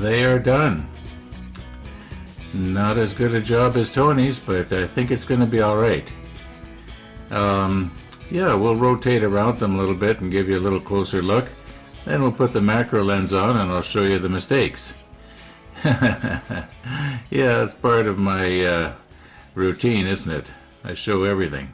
they are done. Not as good a job as Tony's, but I think it's going to be all right. Yeah, we'll rotate around them a little bit and give you a little closer look. Then we'll put the macro lens on and I'll show you the mistakes. Yeah, it's part of my routine, isn't it? I show everything.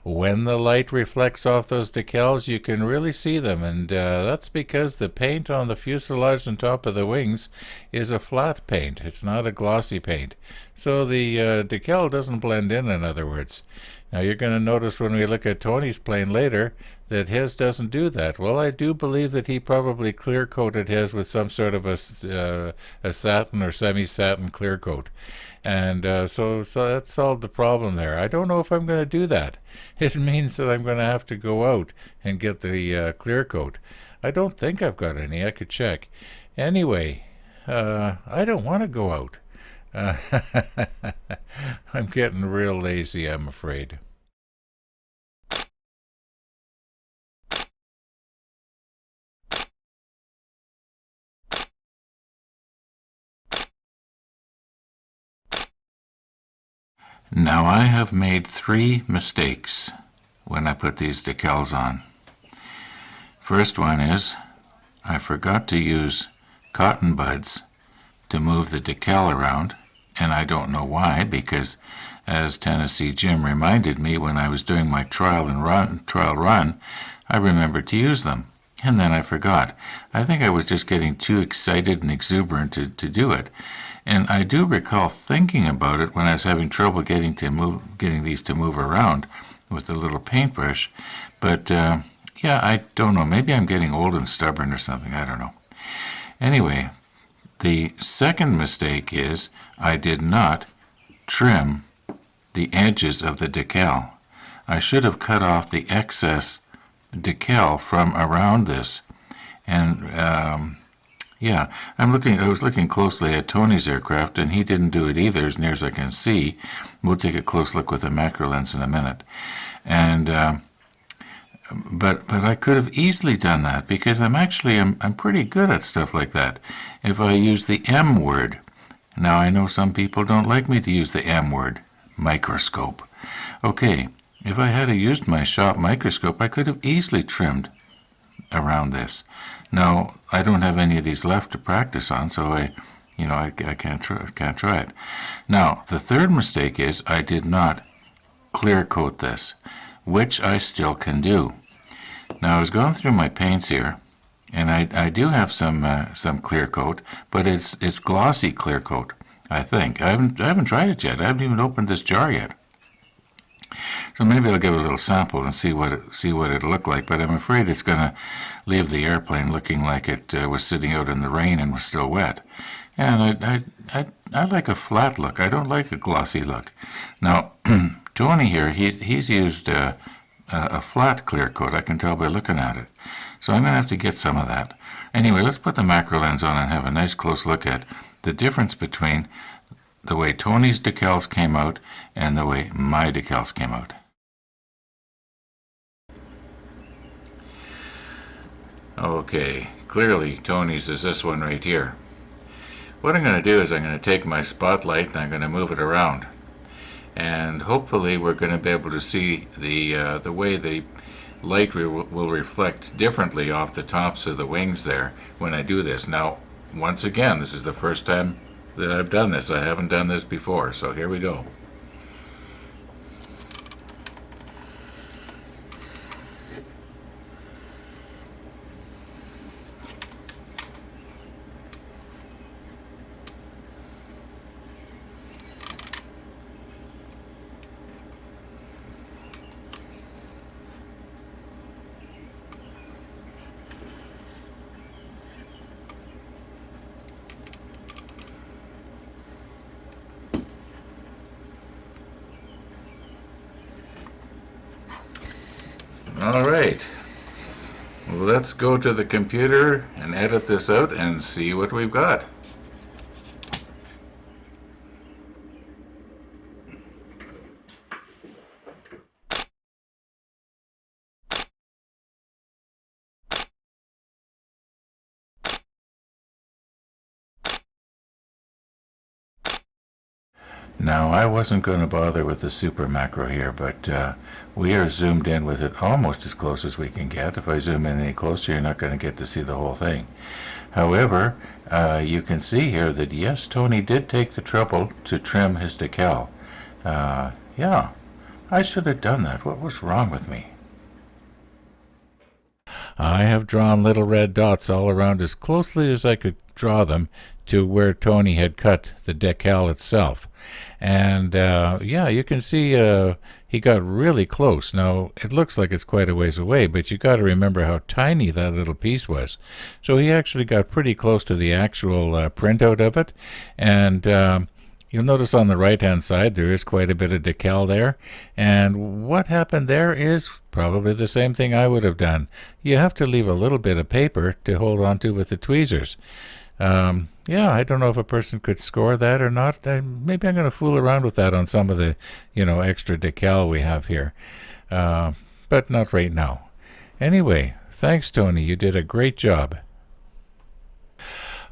When the light reflects off those decals, you can really see them, and that's because the paint on the fuselage and top of the wings is a flat paint. It's not a glossy paint. So the decal doesn't blend in other words. Now you're going to notice when we look at Tony's plane later that his doesn't do that. Well, I do believe that he probably clear coated his with some sort of a satin or semi-satin clear coat. And so that solved the problem there. I don't know if I'm going to do that. It means that I'm going to have to go out and get the clear coat. I don't think I've got any. I could check. Anyway, I don't want to go out. I'm getting real lazy, I'm afraid. Now I have made 3 mistakes when I put these decals on. First one is I forgot to use cotton buds to move the decal around, and I don't know why, because as Tennessee Jim reminded me when I was doing my trial run, I remembered to use them, and then I forgot. I think I was just getting too excited and exuberant to do it. And I do recall thinking about it when I was having trouble getting these to move around with the little paintbrush. But yeah, I don't know. Maybe I'm getting old and stubborn or something. I don't know. Anyway, the second mistake is I did not trim the edges of the decal. I should have cut off the excess decal from around this. And yeah, I was looking closely at Tony's aircraft, and he didn't do it either, as near as I can see. We'll take a close look with a macro lens in a minute. And but I could have easily done that, because I'm pretty good at stuff like that. If I use the M word, now I know some people don't like me to use the M word, microscope. Okay, if I had used my shop microscope, I could have easily trimmed around this. Now, I don't have any of these left to practice on, so I can't try it. Now, the third mistake is I did not clear coat this, which I still can do. Now, I was going through my paints here, and I do have some clear coat, but it's glossy clear coat, I think. I haven't tried it yet. I haven't even opened this jar yet. So maybe I'll give it a little sample and see what it'll look like, but I'm afraid it's going to leave the airplane looking like it was sitting out in the rain and was still wet. And I like a flat look. I don't like a glossy look. Now, Tony here, he's used a flat clear coat. I can tell by looking at it. So I'm going to have to get some of that. Anyway, let's put the macro lens on and have a nice close look at the difference between the way Tony's decals came out and the way my decals came out. Okay, clearly Tony's is this one right here. What I'm going to do is I'm going to take my spotlight and I'm going to move it around. And hopefully we're going to be able to see the way the light will reflect differently off the tops of the wings there when I do this. Now, once again, this is the first time that I've done this. I haven't done this before, so here we go. All right, let's go to the computer and edit this out and see what we've got. Now, I wasn't going to bother with the super macro here, but we are zoomed in with it almost as close as we can get. If I zoom in any closer, you're not going to get to see the whole thing. However, you can see here that, yes, Tony did take the trouble to trim his decal. Yeah, I should have done that. What was wrong with me? I have drawn little red dots all around as closely as I could draw them to where Tony had cut the decal itself. And yeah, you can see he got really close. Now, it looks like it's quite a ways away, but you got to remember how tiny that little piece was. So he actually got pretty close to the actual printout of it. And you'll notice on the right-hand side there is quite a bit of decal there. And what happened there is probably the same thing I would have done. You have to leave a little bit of paper to hold on to with the tweezers. Yeah, I don't know if a person could score that or not. Maybe I'm going to fool around with that on some of the, extra decal we have here. But not right now. Anyway, thanks, Tony. You did a great job.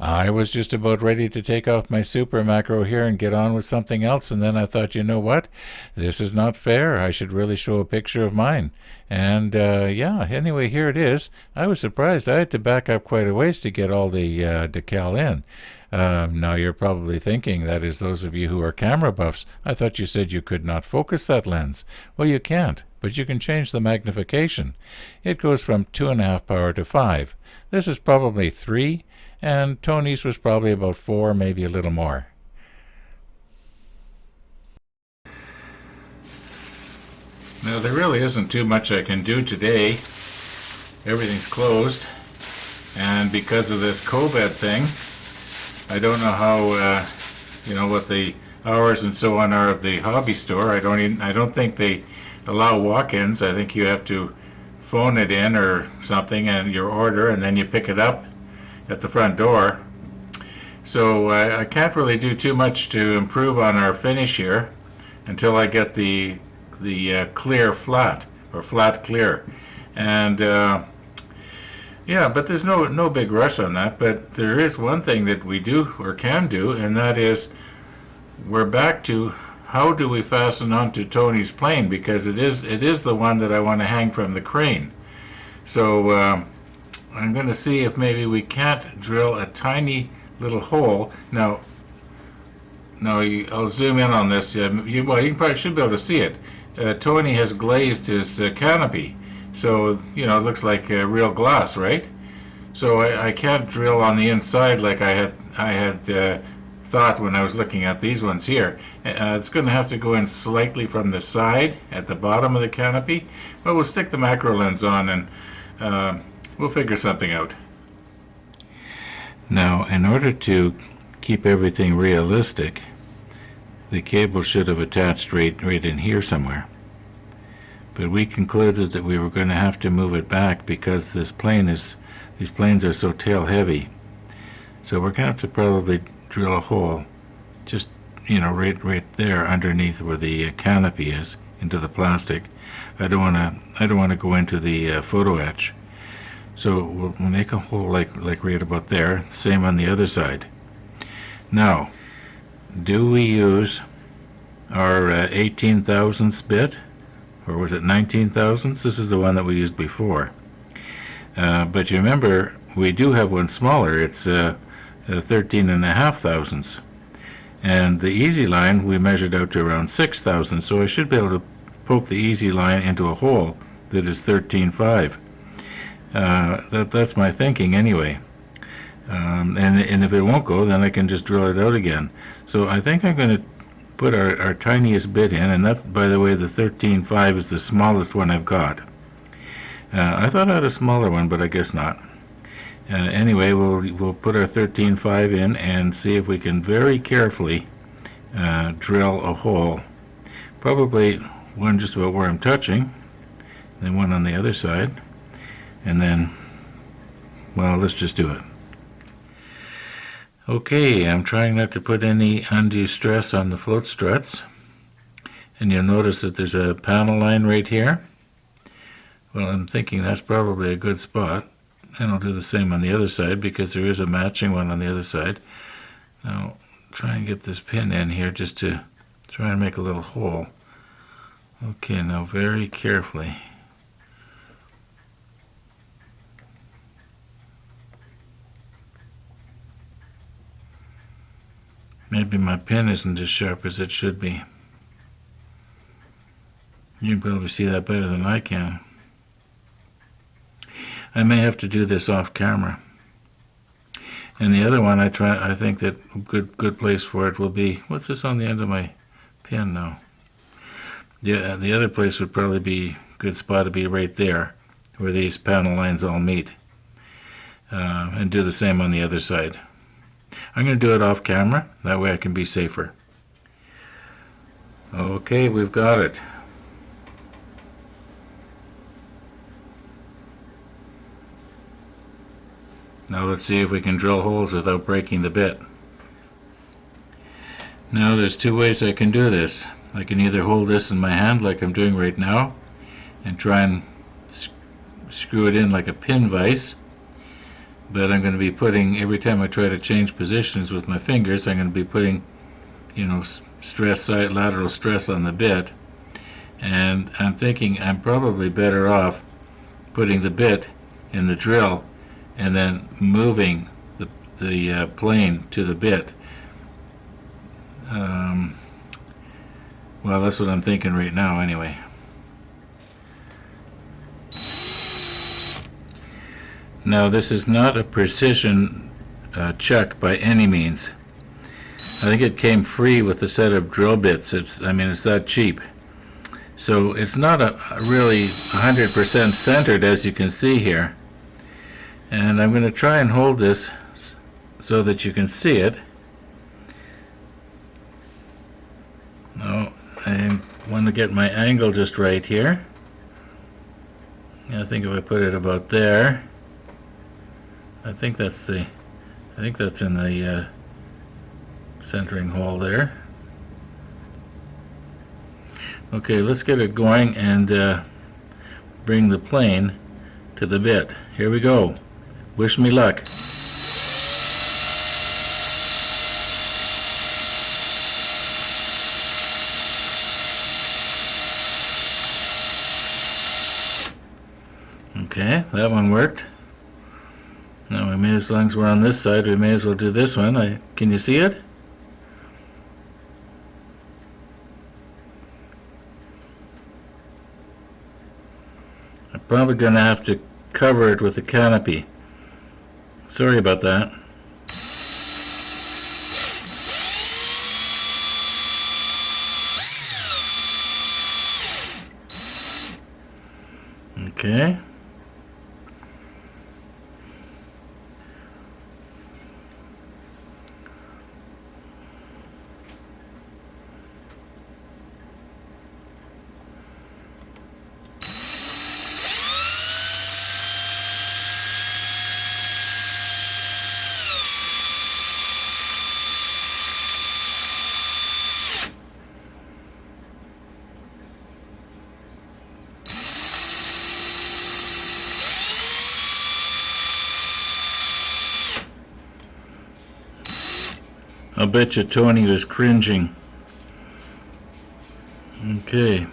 I was just about ready to take off my super macro here and get on with something else, and then I thought, you know what? This is not fair. I should really show a picture of mine. And yeah, anyway, here it is. I was surprised. I had to back up quite a ways to get all the decal in. Now you're probably thinking, that is, those of you who are camera buffs, I thought you said you could not focus that lens. Well, you can't, but you can change the magnification. It goes from 2.5 power to 5. This is probably 3. And Tony's was probably about 4, maybe a little more. Now, there really isn't too much I can do today. Everything's closed. And because of this COVID thing, I don't know how, what the hours and so on are of the hobby store. I don't think they allow walk-ins. I think you have to phone it in or something and your order, and then you pick it up at the front door. So I can't really do too much to improve on our finish here until I get the clear flat, or flat clear. And yeah, but there's no big rush on that. But there is one thing that we do or can do, and that is we're back to how do we fasten onto Tony's plane, because it is the one that I want to hang from the crane. So I'm going to see if maybe we can't drill a tiny little hole. Now I'll zoom in on this. You probably should be able to see it. Tony has glazed his canopy, so it looks like real glass, right? So I can't drill on the inside like I had thought when I was looking at these ones here. It's going to have to go in slightly from the side at the bottom of the canopy. But we'll stick the macro lens on and we'll figure something out. Now, in order to keep everything realistic, the cable should have attached right in here somewhere. But we concluded that we were going to have to move it back because these planes are so tail heavy. So we're going to have to probably drill a hole just, right there underneath where the canopy is, into the plastic. I don't want to go into the photo etch. So we'll make a hole like right about there. Same on the other side. Now, do we use our 18 thousandths bit, or was it 19 thousandths? This is the one that we used before. But you remember, we do have one smaller. It's 13.5 thousandths. And the easy line we measured out to around 6 thousandths. So I should be able to poke the easy line into a hole that is 13.5. That's my thinking anyway. And if it won't go, then I can just drill it out again. So I think I'm going to put our tiniest bit in, and that's, by the way, the 13.5 is the smallest one I've got. I thought I had a smaller one, but I guess not. Anyway, we'll put our 13.5 in and see if we can very carefully drill a hole. Probably one just about where I'm touching, then one on the other side. And then, well, let's just do it. Okay, I'm trying not to put any undue stress on the float struts. And you'll notice that there's a panel line right here. Well, I'm thinking that's probably a good spot. And I'll do the same on the other side because there is a matching one on the other side. Now, try and get this pin in here just to Try and make a little hole. Okay, now very carefully. Maybe my pen isn't as sharp as it should be. You can probably see that better than I can. I may have to do this off camera. And the other one I think that a good place for it will be, what's this on the end of my pen now? The other place would probably be a good spot to be right there, where these panel lines all meet. And do the same on the other side. I'm going to do it off camera, that way I can be safer. Okay, we've got it. Now let's see if we can drill holes without breaking the bit. Now there's two ways I can do this. I can either hold this in my hand like I'm doing right now and try and screw it in like a pin vise. But I'm going to be putting, every time I try to change positions with my fingers, I'm going to be putting, lateral stress on the bit. And I'm thinking I'm probably better off putting the bit in the drill and then moving the plane to the bit. Well, that's what I'm thinking right now anyway. Now, this is not a precision chuck by any means. I think it came free with a set of drill bits. It's that cheap. So it's not really 100% centered, as you can see here. And I'm going to try and hold this so that you can see it. Now, I want to get my angle just right here. I think if I put it about there, I think that's in the centering hole there. Okay, let's get it going and bring the plane to the bit. Here we go. Wish me luck. Okay, that one worked. Now, as long as we're on this side, we may as well do this one. Can you see it? I'm probably going to have to cover it with a canopy. Sorry about that. Okay. I'll bet you Tony was cringing. Okay.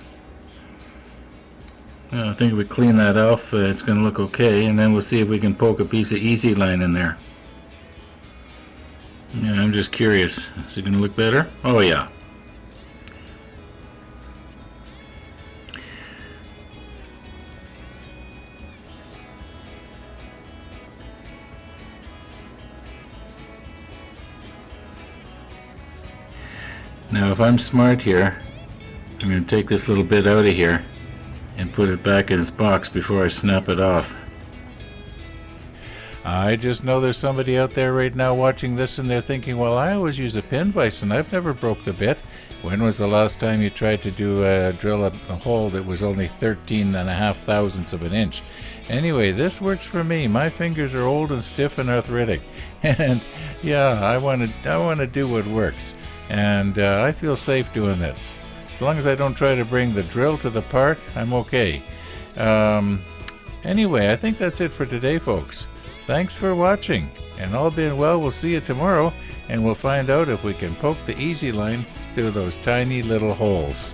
I think if we clean that off, it's going to look okay, and then we'll see if we can poke a piece of easy line in there. Yeah, I'm just curious. Is it going to look better? Oh yeah. Now if I'm smart here, I'm going to take this little bit out of here and put it back in its box before I snap it off. I just know there's somebody out there right now watching this and they're thinking, well, I always use a pin vise and I've never broke the bit. When was the last time you tried to drill a hole that was only 13.5 thousandths of an inch? Anyway, this works for me. My fingers are old and stiff and arthritic. And yeah, I want to do what works. And I feel safe doing this. As long as I don't try to bring the drill to the part, I'm okay. Anyway, I think that's it for today, folks. Thanks for watching, and all being well, we'll see you tomorrow, and we'll find out if we can poke the easy line through those tiny little holes.